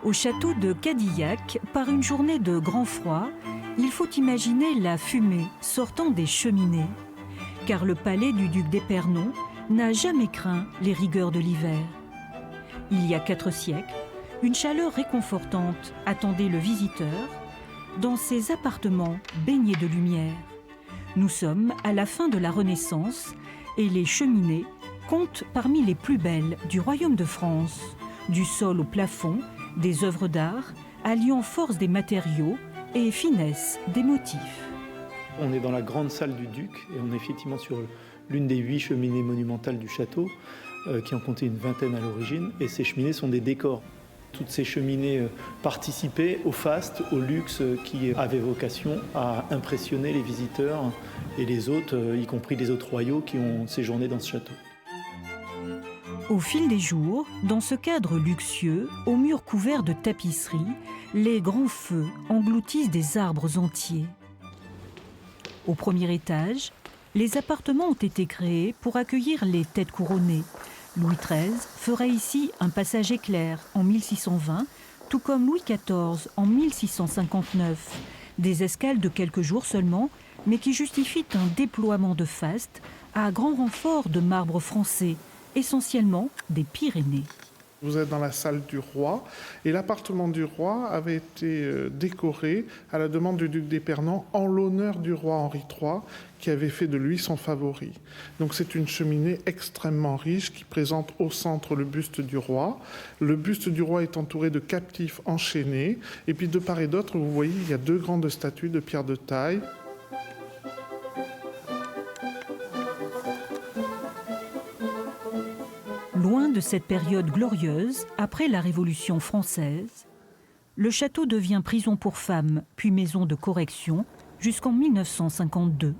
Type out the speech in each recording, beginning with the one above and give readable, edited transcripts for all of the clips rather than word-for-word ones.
Au château de Cadillac, par une journée de grand froid, il faut imaginer la fumée sortant des cheminées. Car le palais du duc d'Épernon n'a jamais craint les rigueurs de l'hiver. Il y a 4 siècles, une chaleur réconfortante attendait le visiteur dans ses appartements baignés de lumière. Nous sommes à la fin de la Renaissance et les cheminées comptent parmi les plus belles du royaume de France. Du sol au plafond, des œuvres d'art alliant force des matériaux et finesse des motifs. On est dans la grande salle du duc et on est effectivement sur l'une des 8 cheminées monumentales du château qui en comptait une vingtaine à l'origine, et ces cheminées sont des décors. Toutes ces cheminées participaient au faste, au luxe qui avait vocation à impressionner les visiteurs et les hôtes, y compris les hôtes royaux qui ont séjourné dans ce château. Au fil des jours, dans ce cadre luxueux, aux murs couverts de tapisseries, les grands feux engloutissent des arbres entiers. Au premier étage, les appartements ont été créés pour accueillir les têtes couronnées. Louis XIII ferait ici un passage éclair en 1620, tout comme Louis XIV en 1659. Des escales de quelques jours seulement, mais qui justifient un déploiement de faste à grand renfort de marbre français, essentiellement des Pyrénées. Vous êtes dans la salle du roi et l'appartement du roi avait été décoré à la demande du duc d'Épernon en l'honneur du roi Henri III qui avait fait de lui son favori. Donc c'est une cheminée extrêmement riche qui présente au centre le buste du roi. Le buste du roi est entouré de captifs enchaînés et puis de part et d'autre, vous voyez, il y a 2 grandes statues de pierre de taille. Loin de cette période glorieuse, après la Révolution française, le château devient prison pour femmes, puis maison de correction, jusqu'en 1952.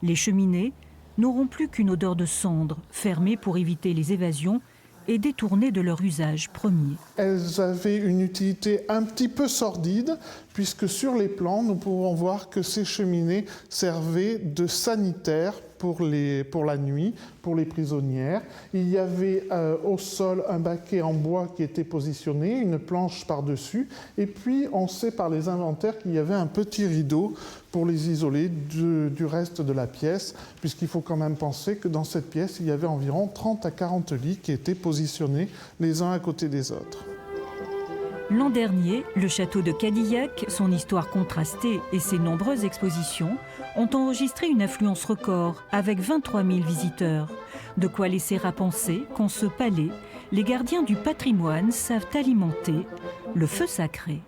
Les cheminées n'auront plus qu'une odeur de cendre, fermées pour éviter les évasions et détournées de leur usage premier. Elles avaient une utilité un petit peu sordide, puisque sur les plans, nous pouvons voir que ces cheminées servaient de sanitaires pour la nuit, pour les prisonnières. Il y avait au sol un baquet en bois qui était positionné, une planche par-dessus, et puis on sait par les inventaires qu'il y avait un petit rideau pour les isoler du reste de la pièce, puisqu'il faut quand même penser que dans cette pièce, il y avait environ 30 à 40 lits qui étaient positionnés les uns à côté des autres. L'an dernier, le château de Cadillac, son histoire contrastée et ses nombreuses expositions ont enregistré une affluence record avec 23 000 visiteurs. De quoi laisser à penser qu'en ce palais, les gardiens du patrimoine savent alimenter le feu sacré.